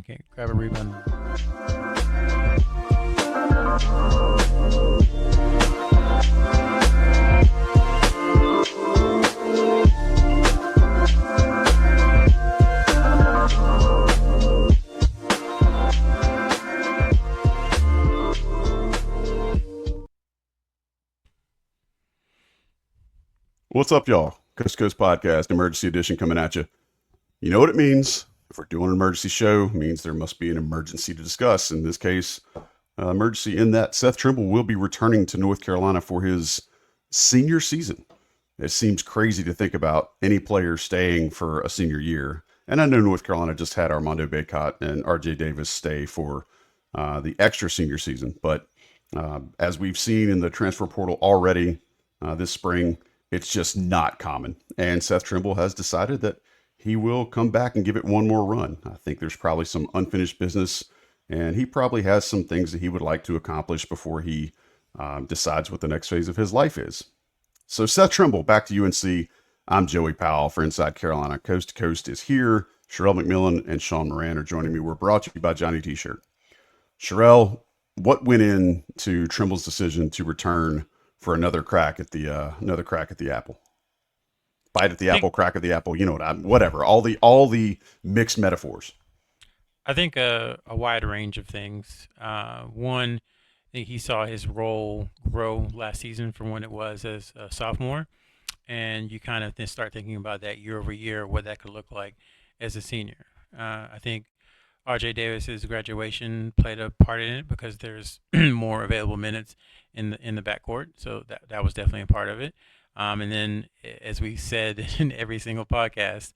can grab a rebound. What's up, y'all? Coast to Coast Podcast, Emergency Edition coming at you. You know what it means. If we're doing an emergency show, it means there must be an emergency to discuss. In this case, emergency in that Seth Trimble will be returning to North Carolina for his senior season. It seems crazy to think about any player staying for a senior year. And I know North Carolina just had Armando Bacot and RJ Davis stay for the extra senior season. But as we've seen in the transfer portal already this spring, it's just not common. And Seth Trimble has decided that he will come back and give it one more run. I think there's probably some unfinished business, and he probably has some things that he would like to accomplish before he decides what the next phase of his life is. So Seth Trimble, back to UNC. I'm Joey Powell for Inside Carolina. Coast to Coast is here. Sherrell McMillan and Sean Moran are joining me. We're brought to you by Johnny T-Shirt. Sherrell, what went into Trimble's decision to return for another crack at the apple? Bite at the apple, crack at the apple. You know what? Whatever. All the mixed metaphors. I think a wide range of things. One, I think he saw his role grow last season from when it was as a sophomore, and you kind of then start thinking about that year over year, what that could look like as a senior. I think RJ Davis's graduation played a part in it because there's more available minutes in the backcourt, so that was definitely a part of it. And then, as we said in every single podcast,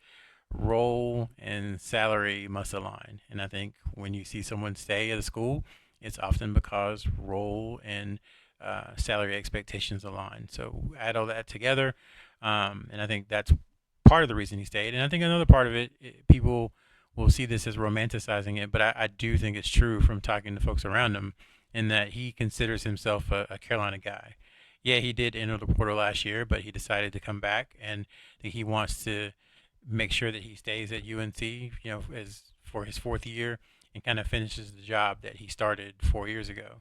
role and salary must align. And I think when you see someone stay at a school, it's often because role and salary expectations align. So add all that together, and I think that's part of the reason he stayed. And I think another part of it people will see this as romanticizing it, but I do think it's true from talking to folks around him in that he considers himself a Carolina guy. Yeah, he did enter the portal last year, but he decided to come back, and I think he wants to make sure that he stays at UNC, as for his fourth year and kind of finishes the job that he started 4 years ago.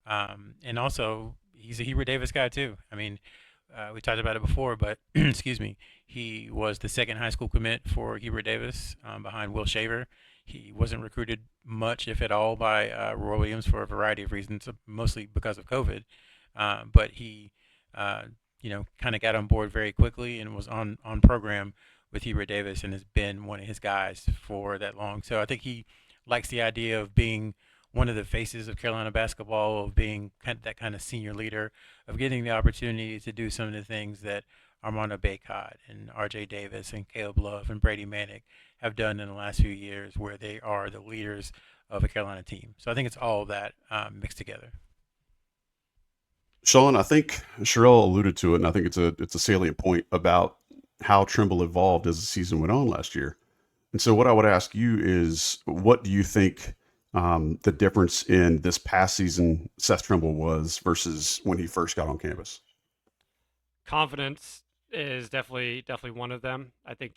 And also, he's a Hubert Davis guy too. I mean, we talked about it before, but excuse me, he was the second high school commit for Hubert Davis behind Will Shaver. He wasn't recruited much, if at all, by Roy Williams for a variety of reasons, mostly because of COVID. But he, kind of got on board very quickly and was on program with Hubert Davis and has been one of his guys for that long. So I think he likes the idea of being one of the faces of Carolina basketball, of being that kind of senior leader, of getting the opportunity to do some of the things that Armando Bacot and RJ Davis and Caleb Love and Brady Manick have done in the last few years, where they are the leaders of a Carolina team. So I think it's all of that mixed together. Sean, I think Sherrell alluded to it, and I think it's a salient point about how Trimble evolved as the season went on last year. And so what I would ask you is, what do you think the difference in this past season Seth Trimble was versus when he first got on campus? Confidence is definitely one of them. I think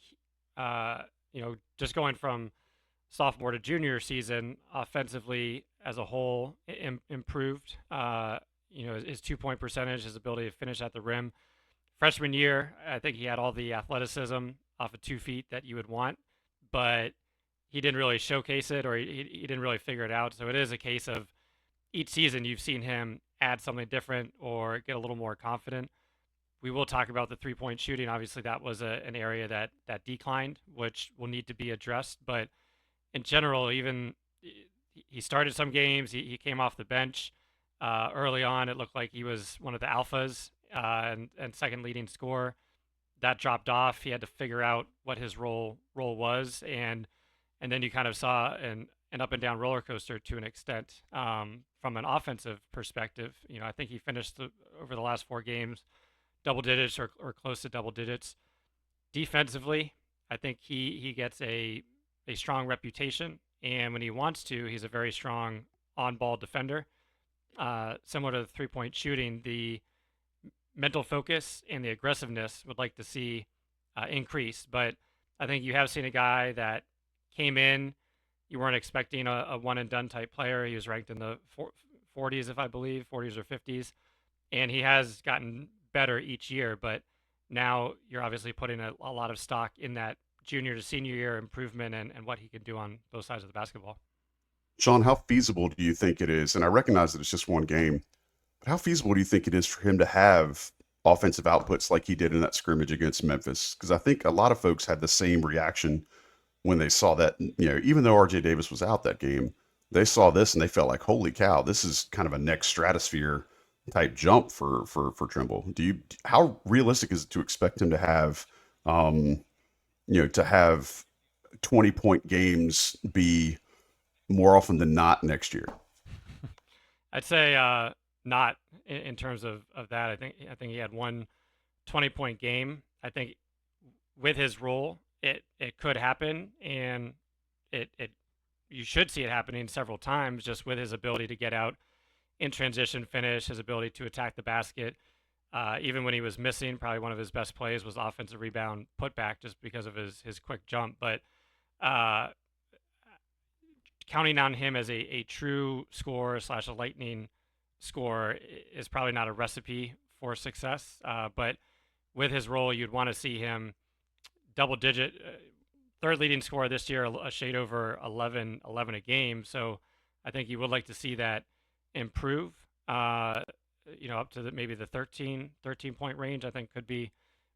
just going from sophomore to junior season, offensively as a whole improved. His 2-point percentage, his ability to finish at the rim. Freshman year, I think he had all the athleticism off of 2 feet that you would want, but he didn't really showcase it, or he didn't really figure it out. So it is a case of each season you've seen him add something different or get a little more confident. We will talk about the 3-point shooting. Obviously, that was an area that declined, which will need to be addressed. But in general, even he started some games. He came off the bench. Early on, it looked like he was one of the alphas and second leading scorer. That dropped off. He had to figure out what his role was, and then you kind of saw an up and down roller coaster to an extent from an offensive perspective. I think he finished over the last 4 games double digits or close to double digits. Defensively, I think he gets a strong reputation, and when he wants to, he's a very strong on-ball defender. Similar to the 3-point shooting, the mental focus and the aggressiveness would like to see increase. But I think you have seen a guy that came in you weren't expecting a one and done type player. He was ranked in the 40s, if I believe, 40s or 50s, and he has gotten better each year. But now you're obviously putting a lot of stock in that junior to senior year improvement and what he can do on both sides of the basketball. Sean, how feasible do you think it is? And I recognize that it's just one game, but how feasible do you think it is for him to have offensive outputs like he did in that scrimmage against Memphis? Because I think a lot of folks had the same reaction when they saw that, even though RJ Davis was out that game, they saw this and they felt like, holy cow, this is kind of a next stratosphere type jump for Trimble. How realistic is it to expect him to have, to have 20-point games be more often than not next year? I'd say not in terms of that. I think he had one 20-point game. I think with his role, it could happen, and it you should see it happening several times just with his ability to get out in transition, finish, his ability to attack the basket. Even when he was missing, probably one of his best plays was offensive rebound putback just because of his quick jump. But counting on him as a true scorer / a lightning scorer is probably not a recipe for success. But with his role, you'd want to see him double-digit, third leading scorer this year, a shade over 11 a game. So I think you would like to see that improve, up to maybe the 13-point range. I think could be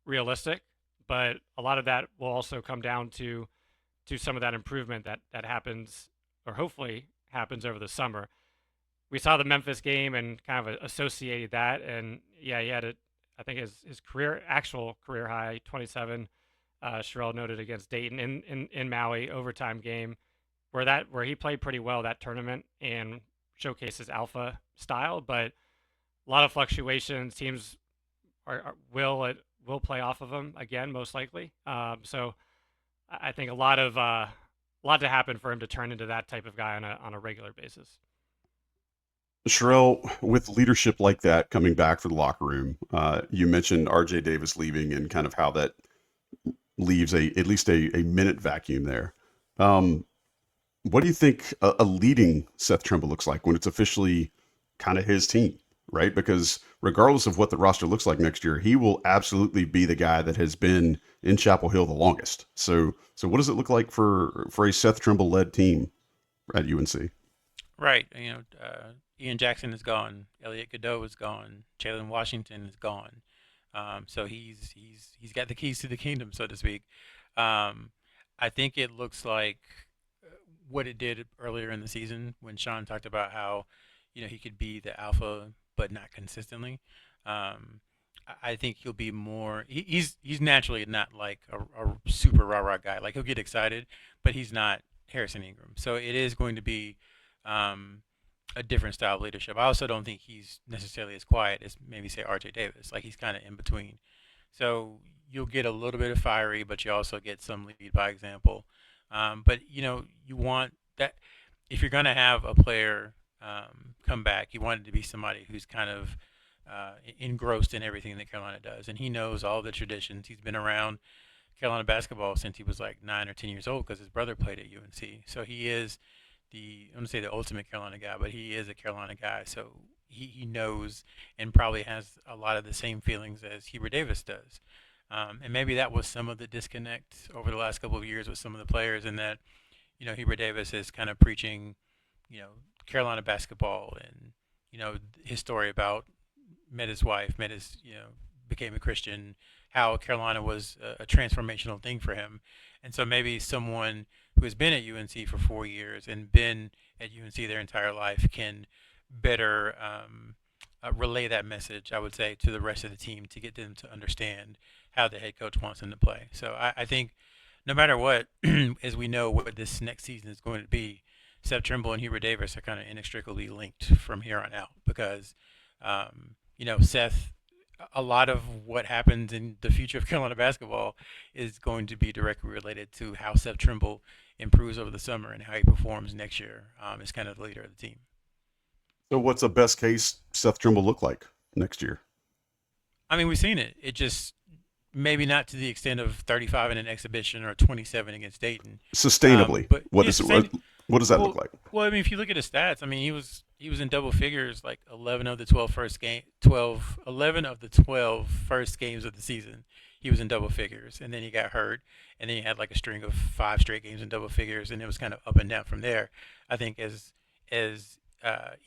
realistic. But a lot of that will also come down to some of that improvement that happens, or hopefully happens, over the summer. We saw the Memphis game and kind of associated that, and he had I think his actual career high 27. Sherrell noted against Dayton in Maui overtime game, where he played pretty well that tournament and showcased his alpha style, but a lot of fluctuations. Teams will play off of him again, most likely. So I think a lot to happen for him to turn into that type of guy on a regular basis. Sherrell, with leadership like that coming back for the locker room, you mentioned RJ Davis leaving and kind of how that leaves at least a minute vacuum there. What do you think a leading Seth Trimble looks like when it's officially kind of his team, right? Because regardless of what the roster looks like next year, he will absolutely be the guy that has been in Chapel Hill the longest. So what does it look like for a Seth Trimble led team at UNC? Right. Ian Jackson is gone. Elliot Cadeau is gone. Jalen Washington is gone. So he's got the keys to the kingdom, so to speak. I think it looks like what it did earlier in the season when Sean talked about how, he could be the alpha, but not consistently. I think he'll be more. He's naturally not like a super rah-rah guy. Like, he'll get excited, but he's not Harrison Ingram. So it is going to be a different style of leadership. I also don't think he's necessarily as quiet as maybe say RJ Davis. Like, he's kind of in between. So you'll get a little bit of fiery, but you also get some lead by example. But you want that if you're going to have a player come back, you want it to be somebody who's kind of engrossed in everything that Carolina does, and he knows all the traditions. He's been around Carolina basketball since he was like 9 or 10 years old because his brother played at UNC. So he is I don't say the ultimate Carolina guy, but he is a Carolina guy. So he knows and probably has a lot of the same feelings as Hubert Davis does. And maybe that was some of the disconnect over the last couple of years with some of the players, in that, Hubert Davis is kind of preaching, Carolina basketball, and, his story about met his wife, became a Christian, how Carolina was a transformational thing for him. And so maybe someone who has been at UNC for 4 years and been at UNC their entire life can better relay that message, I would say, to the rest of the team to get them to understand how the head coach wants them to play. So I think no matter what, as we know what this next season is going to be, Seth Trimble and Hubert Davis are kind of inextricably linked from here on out because, Seth, a lot of what happens in the future of Carolina basketball is going to be directly related to how Seth Trimble improves over the summer and how he performs next year as kind of the leader of the team. So what's a best case Seth Trimble look like next year? I mean, we've seen it. It just maybe not to the extent of 35 in an exhibition or 27 against Dayton. Sustainably. But What yeah, is it? What does that look Well, like? well, I mean, if you look at his stats, I mean, he was in double figures like 11 of the 12 first game, 12, 11 of the 12 first games of the season. He was in double figures, and then he got hurt, and then he had like a string of 5 straight games in double figures, and it was kind of up and down from there. I think as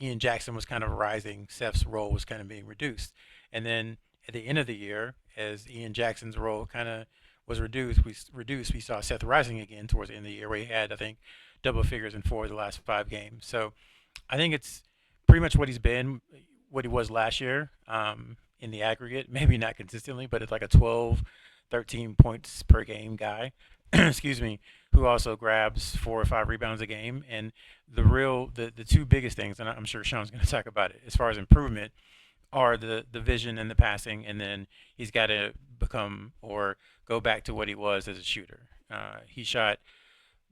Ian Jackson was kind of rising, Seth's role was kind of being reduced, and then at the end of the year, as Ian Jackson's role kind of was reduced. We saw Seth rising again towards the end of the year, where he had, I think, double figures in 4 of the last 5 games. So I think it's pretty much what he's been, what he was last year, in the aggregate. Maybe not consistently, but it's like a 12, 13 points per game guy. Excuse me, who also grabs 4 or 5 rebounds a game. And the two biggest things, and I'm sure Sean's going to talk about it, as far as improvement, are the vision and the passing, and then he's got to become or go back to what he was as a shooter. He shot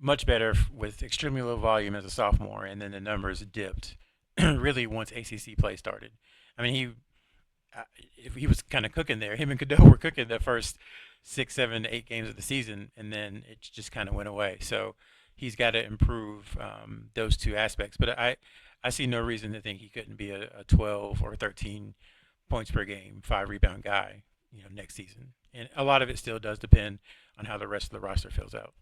much better with extremely low volume as a sophomore, and then the numbers dipped really once ACC play started. I mean, if he was kind of cooking there. Him and Cadeau were cooking the first 6, 7, 8 games of the season, and then it just kind of went away. So he's got to improve those two aspects. But I see no reason to think he couldn't be a 12 or 13 points per game, 5 rebound guy, next season. And a lot of it still does depend on how the rest of the roster fills out.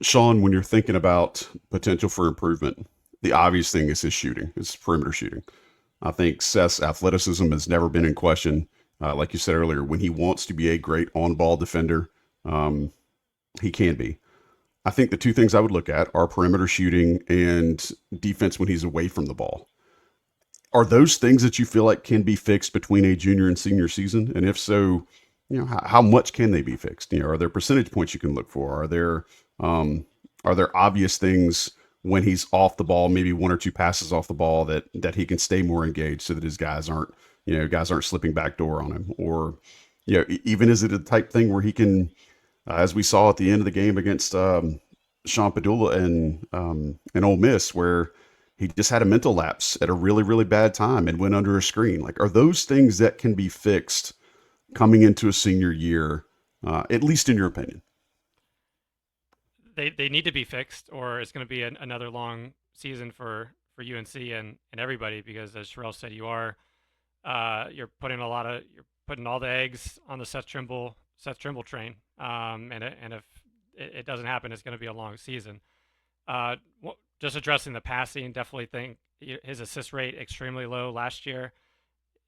Sean, when you're thinking about potential for improvement, the obvious thing is his shooting, his perimeter shooting. I think Seth's athleticism has never been in question. Like you said earlier, when he wants to be a great on-ball defender, he can be. I think the two things I would look at are perimeter shooting and defense when he's away from the ball. Are those things that you feel like can be fixed between a junior and senior season? And if so, how much can they be fixed? Are there percentage points you can look for? Are there obvious things when he's off the ball, maybe 1 or 2 passes off the ball that he can stay more engaged so that his guys aren't slipping backdoor on him? Or, even is it a type thing where he can, as we saw at the end of the game against Sean Padula and Ole Miss, where he just had a mental lapse at a really, really bad time and went under a screen. Like, are those things that can be fixed coming into a senior year, at least in your opinion? They need to be fixed, or it's going to be another long season for UNC and everybody, because as Sherrell said, you're putting all the eggs on the Seth Trimble train, and if it doesn't happen, it's going to be a long season. Just addressing the passing, definitely think his assist rate extremely low last year.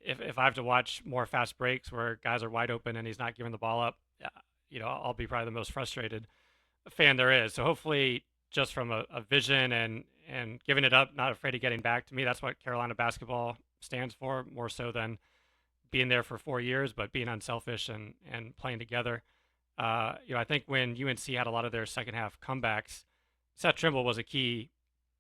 If I have to watch more fast breaks where guys are wide open and he's not giving the ball up, I'll be probably the most frustrated fan there is. So hopefully, just from a vision and giving it up, not afraid of getting back. To me, that's what Carolina basketball stands for, more so than being there for 4 years, but being unselfish and playing together. I think when UNC had a lot of their second half comebacks, Seth Trimble was a key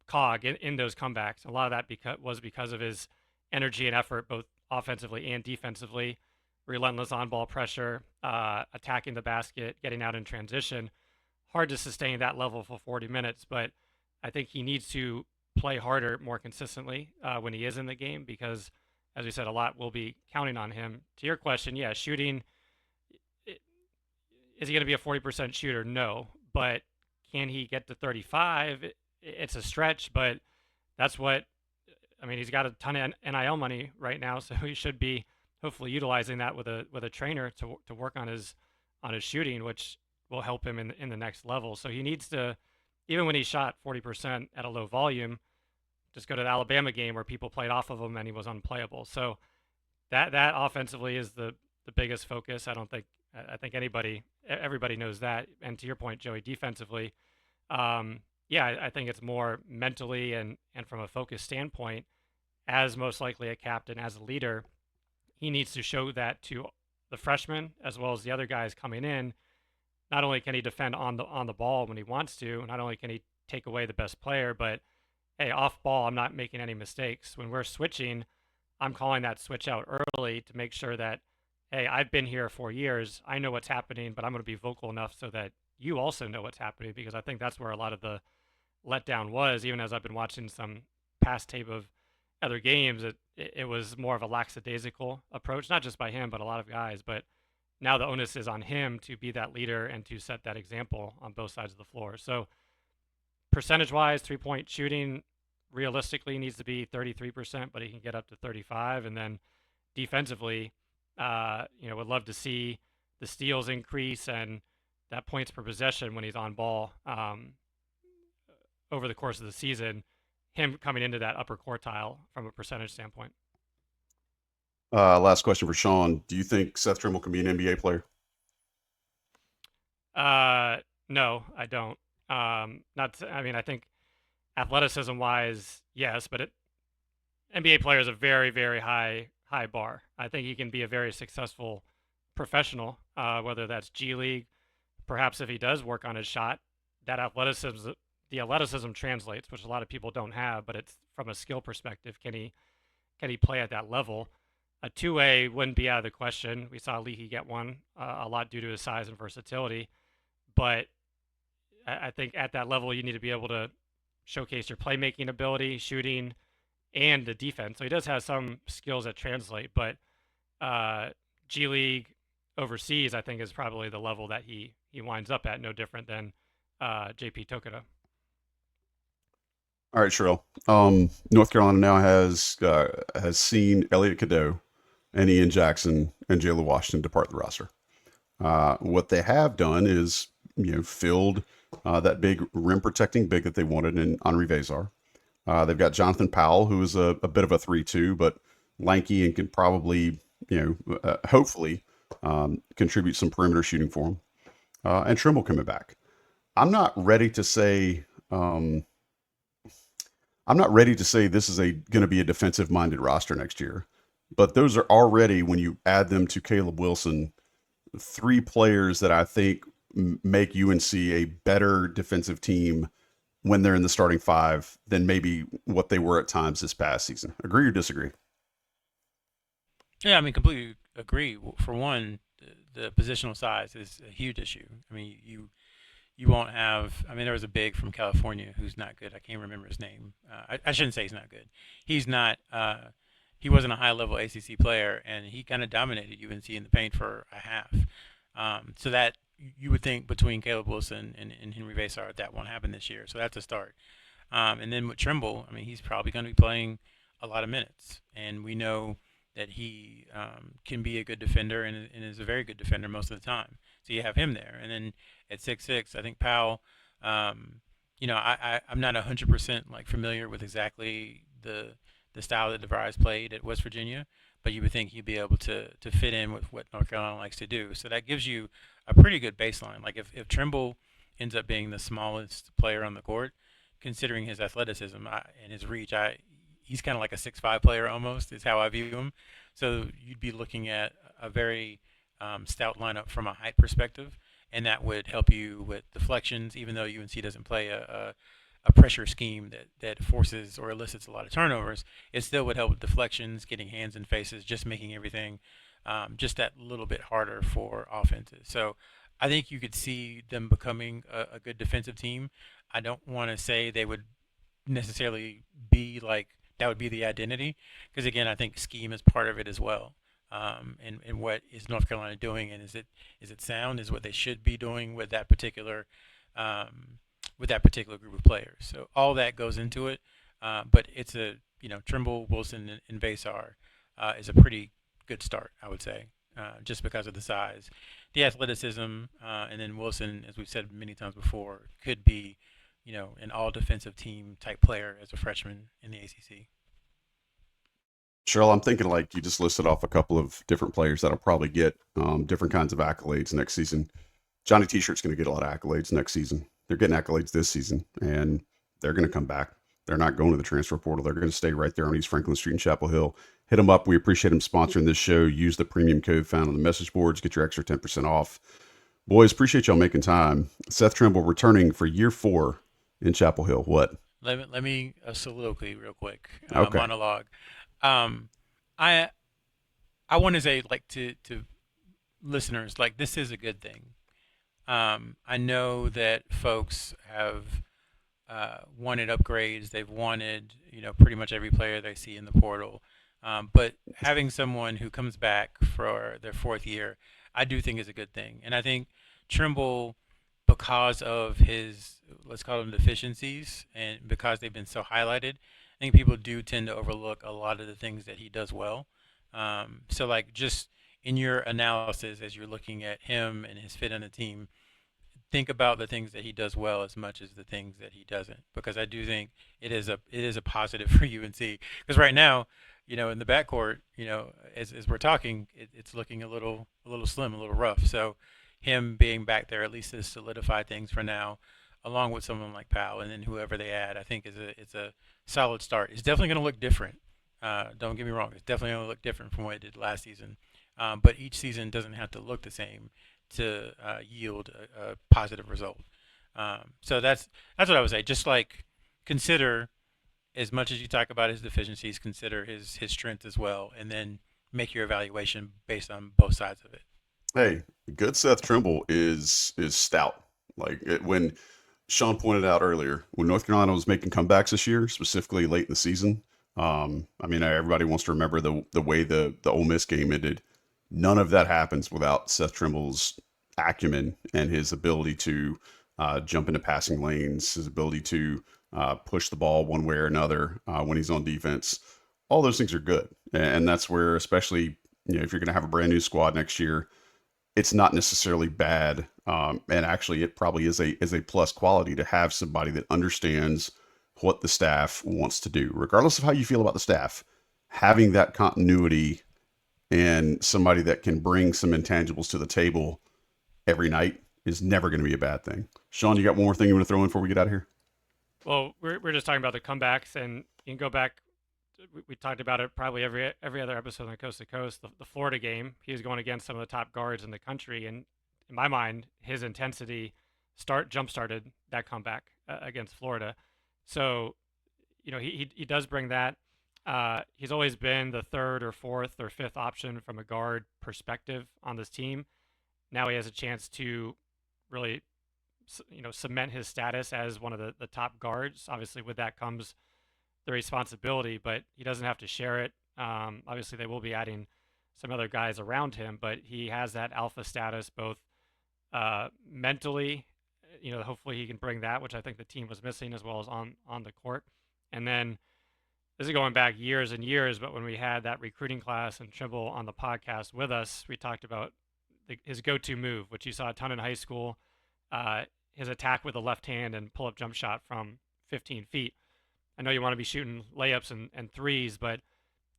cog in those comebacks. A lot of that was because of his energy and effort, both offensively and defensively, relentless on-ball pressure, attacking the basket, getting out in transition. Hard to sustain that level for 40 minutes, but I think he needs to play harder more consistently when he is in the game, because, as we said, a lot will be counting on him. To your question, yeah, shooting, is he going to be a 40% shooter? No, but can he get to 35? It's a stretch, but that's he's got a ton of NIL money right now, so he should be hopefully utilizing that with a trainer to work on his shooting, which will help him in the next level. So he needs to, even when he shot 40% at a low volume, just go to the Alabama game where people played off of him and he was unplayable. So that offensively is the biggest focus. I think everybody knows that. And to your point, Joey, defensively, I think it's more mentally and from a focus standpoint, as most likely a captain, as a leader, he needs to show that to the freshmen as well as the other guys coming in. Not only can he defend on the ball when he wants to, not only can he take away the best player, but hey, off ball, I'm not making any mistakes. When we're switching, I'm calling that switch out early to make sure that, hey, I've been here for years. I know what's happening, but I'm going to be vocal enough so that you also know what's happening, because I think that's where a lot of the letdown was. Even as I've been watching some past tape of other games, it was more of a lackadaisical approach, not just by him, but a lot of guys. But now the onus is on him to be that leader and to set that example on both sides of the floor. So percentage-wise, three-point shooting realistically needs to be 33%, but he can get up to 35. And then defensively, would love to see the steals increase and that points per possession when he's on ball over the course of the season, him coming into that upper quartile from a percentage standpoint. Last question for Sean. Do you think Seth Trimble can be an NBA player? No, I don't. I think athleticism wise, yes, but NBA player is a very, very high bar. I think he can be a very successful professional, whether that's G League. Perhaps if he does work on his shot, the athleticism translates, which a lot of people don't have, but it's from a skill perspective. Can he play at that level? A two-way wouldn't be out of the question. We saw Leahy get one a lot due to his size and versatility, but I think at that level you need to be able to showcase your playmaking ability, shooting, and the defense. So he does have some skills that translate, but G League overseas, I think, is probably the level that he winds up at, no different than JP Tokoda. All right, Sherrell. North Carolina now has seen Elliot Cadeau and Ian Jackson and Jayla Washington depart the roster. What they have done is, filled that big rim protecting big that they wanted in Henri Vezar. They've got Jonathan Powell, who is a bit of a 3-2, but lanky and can probably, hopefully contribute some perimeter shooting for him. And Trimble coming back. I'm not ready to say this is going to be a defensive minded roster next year, but those are already, when you add them to Caleb Wilson, 3 players that I think make UNC a better defensive team when they're in the starting 5 than maybe what they were at times this past season. Agree or disagree? Yeah, I mean, completely agree. For one, the positional size is a huge issue. I mean, you won't have. I mean, there was a big from California who's not good. I can't remember his name. I shouldn't say he's not good. He's not. He wasn't a high level ACC player, and he kind of dominated UNC in the paint for a half. So that you would think between Caleb Wilson and Henry Vezar that won't happen this year. So that's a start. And then with Trimble, I mean, he's probably going to be playing a lot of minutes, and we know that he can be a good defender and is a very good defender most of the time. So you have him there, and then at 6'6", I think Powell. I'm not 100% like familiar with exactly the style that DeVries played at West Virginia, but you would think he'd be able to fit in with what North Carolina likes to do. So that gives you a pretty good baseline. Like if Trimble ends up being the smallest player on the court, considering his athleticism and his reach, he's kind of like a 6'5" player almost is how I view him. So you'd be looking at a very stout lineup from a height perspective, and that would help you with deflections, even though UNC doesn't play a pressure scheme that forces or elicits a lot of turnovers. It still would help with deflections, getting hands in faces, just making everything just that little bit harder for offenses. So I think you could see them becoming a good defensive team. I don't want to say they would necessarily be like that would be the identity, because again, I think scheme is part of it as well. And what is North Carolina doing, and is it sound? Is what they should be doing with that particular group of players. So all that goes into it. But it's Trimble, Wilson, and Vezar is a pretty good start, I would say, just because of the size, the athleticism, and then Wilson, as we've said many times before, could be an all-defensive team type player as a freshman in the ACC. Sherrell, I'm thinking like you just listed off a couple of different players that'll probably get different kinds of accolades next season. Johnny T-shirt's going to get a lot of accolades next season. They're getting accolades this season, and they're going to come back. They're not going to the transfer portal. They're going to stay right there on East Franklin Street in Chapel Hill. Hit them up. We appreciate them sponsoring this show. Use the premium code found on the message boards. Get your extra 10% off. Boys, appreciate y'all making time. Seth Trimble returning for year 4 in Chapel Hill. What? Let me a soliloquy real quick. Okay. Monologue. I want to say to listeners, like, this is a good thing. I know that folks have wanted upgrades. They've wanted pretty much every player they see in the portal. But having someone who comes back for their 4th year, I do think is a good thing. And I think Trimble, because of his, let's call them deficiencies, and because they've been so highlighted, I think people do tend to overlook a lot of the things that he does well. So like just in your analysis as you're looking at him and his fit on the team, think about the things that he does well as much as the things that he doesn't, because I do think it is a positive for UNC. Because right now, in the backcourt, as we're talking, it's looking a little slim, a little rough. So him being back there at least to solidify things for now, along with someone like Powell, and then whoever they add, I think it's a solid start. It's definitely going to look different. Don't get me wrong; it's definitely going to look different from what it did last season. But each season doesn't have to look the same to yield a positive result. So that's what I would say. Just like consider, as much as you talk about his deficiencies, consider his strength as well, and then make your evaluation based on both sides of it. Hey, good Seth Trimble is stout. Like when Sean pointed out earlier, when North Carolina was making comebacks this year, specifically late in the season. I mean, everybody wants to remember the way the Ole Miss game ended. None of that happens without Seth Trimble's acumen and his ability to jump into passing lanes, his ability to push the ball one way or another when he's on defense. All those things are good, and that's where, especially if you're going to have a brand new squad next year, it's not necessarily bad, and actually, it probably is a plus quality to have somebody that understands what the staff wants to do, regardless of how you feel about the staff. Having that continuity and somebody that can bring some intangibles to the table every night is never going to be a bad thing. Sean, you got one more thing you want to throw in before we get out of here? Well, we're just talking about the comebacks, and you can go back. We talked about it probably every other episode on Coast to Coast. The Florida game, he was going against some of the top guards in the country, and in my mind, his intensity jump started that comeback against Florida. So, he does bring that. He's always been the third or fourth or fifth option from a guard perspective on this team. Now he has a chance to really, cement his status as one of the top guards. Obviously, with that comes the responsibility, but he doesn't have to share it. Obviously, they will be adding some other guys around him, but he has that alpha status both mentally. Hopefully he can bring that, which I think the team was missing, as well as on the court. And then this is going back years and years, but when we had that recruiting class and Trimble on the podcast with us, we talked about his go-to move, which you saw a ton in high school, his attack with the left hand and pull-up jump shot from 15 feet. I know you want to be shooting layups and threes, but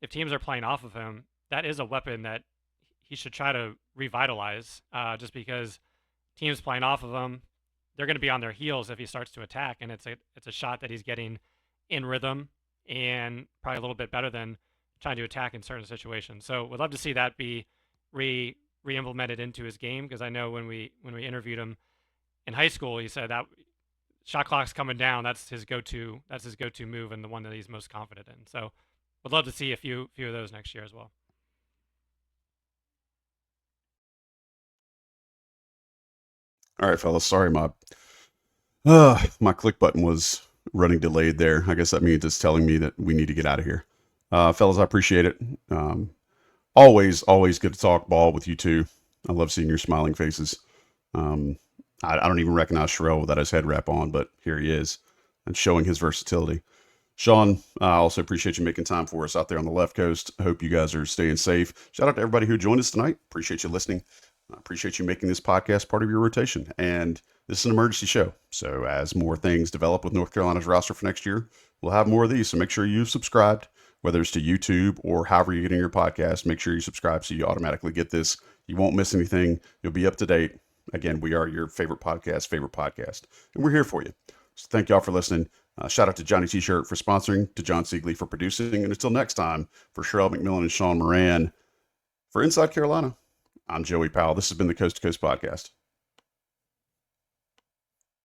if teams are playing off of him, that is a weapon that he should try to revitalize, just because teams playing off of him, they're going to be on their heels if he starts to attack, and it's a shot that he's getting in rhythm and probably a little bit better than trying to attack in certain situations. So we'd love to see that be re-implemented into his game, because I know when we interviewed him in high school, he said that shot clock's coming down. That's his go-to move, and the one that he's most confident in. So we'd love to see a few of those next year as well. All right, fellas. Sorry, my click button was running delayed there. I guess that means it's telling me that we need to get out of here. Fellas, I appreciate it. Always good to talk ball with you two. I love seeing your smiling faces. I don't even recognize Sherrell without his head wrap on, but here he is and showing his versatility. Sean, I also appreciate you making time for us out there on the left coast. I hope you guys are staying safe. Shout out to everybody who joined us tonight. Appreciate you listening. I appreciate you making this podcast part of your rotation. And this is an emergency show. So as more things develop with North Carolina's roster for next year, we'll have more of these. So make sure you've subscribed, whether it's to YouTube or however you're getting your podcast. Make sure you subscribe so you automatically get this. You won't miss anything. You'll be up to date. Again, we are your favorite podcast, and we're here for you. So thank y'all for listening. Shout out to Johnny T-Shirt for sponsoring, to John Siegley for producing, and until next time, for Sherrell, McMillan, and Sean Moran, for Inside Carolina, I'm Joey Powell. This has been the Coast to Coast Podcast.